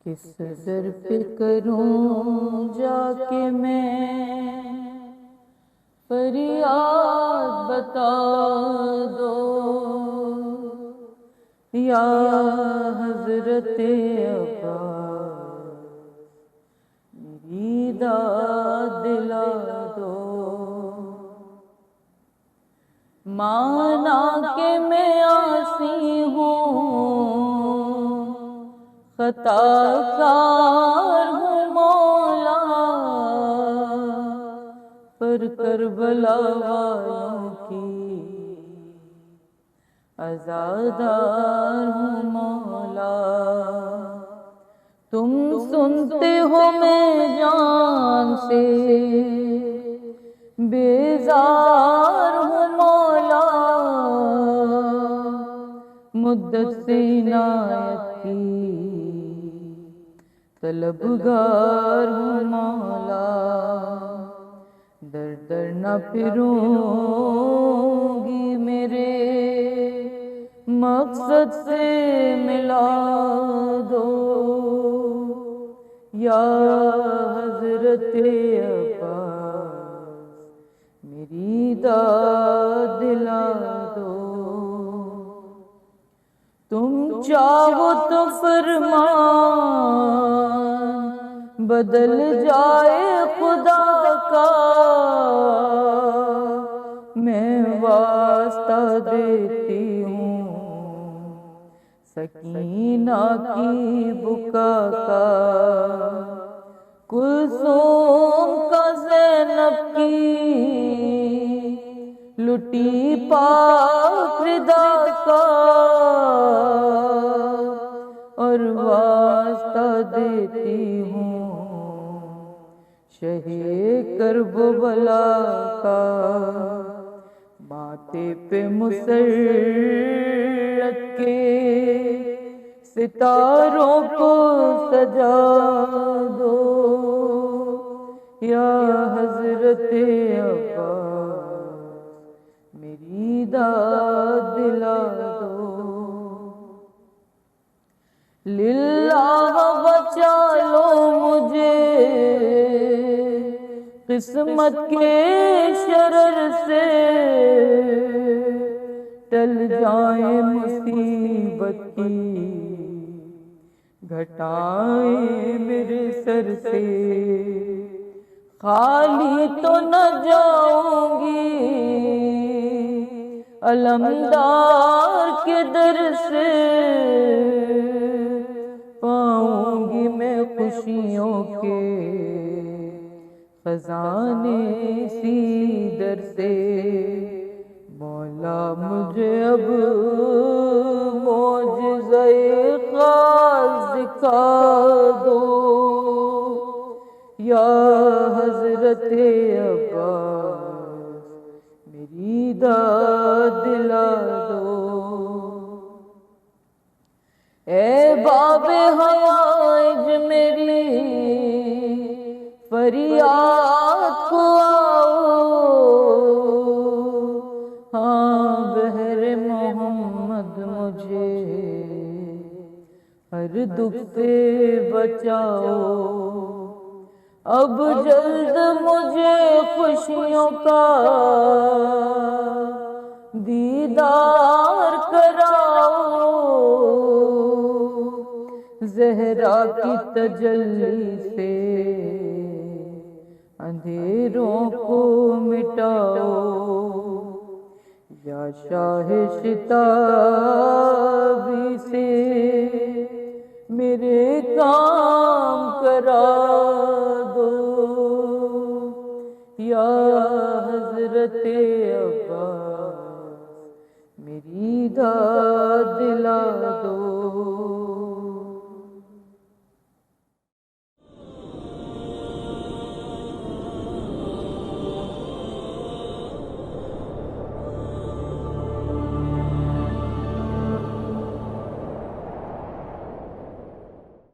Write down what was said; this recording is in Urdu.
کس در پہ کروں جا کے میں فریاد بتا دو یا حضرت عباس میری داد دلا دو مانا کہ میں عاصی ہوں خطا کار ہوں مولا پر کربلا والوں کی عزادار ہوں مولا تم سنتے ہو میں جان سے بیزار ہوں مولا مدت سے عنایت کی طلبگار ہوں مولا در در نہ پھروں گی میرے مقصد سے ملا دو یا حضرت عباس میری داد دلا دو تم چاہو تو فرمان بدل جائے خدا کا میں واسطہ دیتی ہوں سکینہ کی بکا کا کلثوم کا زینب کی لٹی پاک ردا کا اور واسطہ دیتی ہوں شہ کرب و بلا کا ماتھے پہ مسرت کے ستاروں کو سجا دو یا حضرت عباس میری داد دلا دو للہ بچا لو مجھے قسمت کے شرر سے ٹل جائیں مصیبت کی گھٹائیں میرے سر سے خالی تو نہ جاؤں گی علمدار کے در سے پاؤں گی میں خوشیوں کے خزانے سی در سے مولا مجھے اب معجزہ خاص دکھا دو یا حضرت عباس میری داد دلا دو اے باب حوائج میری فریاد کو آؤ ہاں بہر محمد مجھے ہر دکھ سے بچاؤ اب جلد مجھے خوشیوں کا دیدار کراؤ زہرا کی تجلی سے اندھیروں کو مٹاؤ یا شاہ شتابی سے میرے کام کرا دو یا حضرت عباس میری داد دلا دو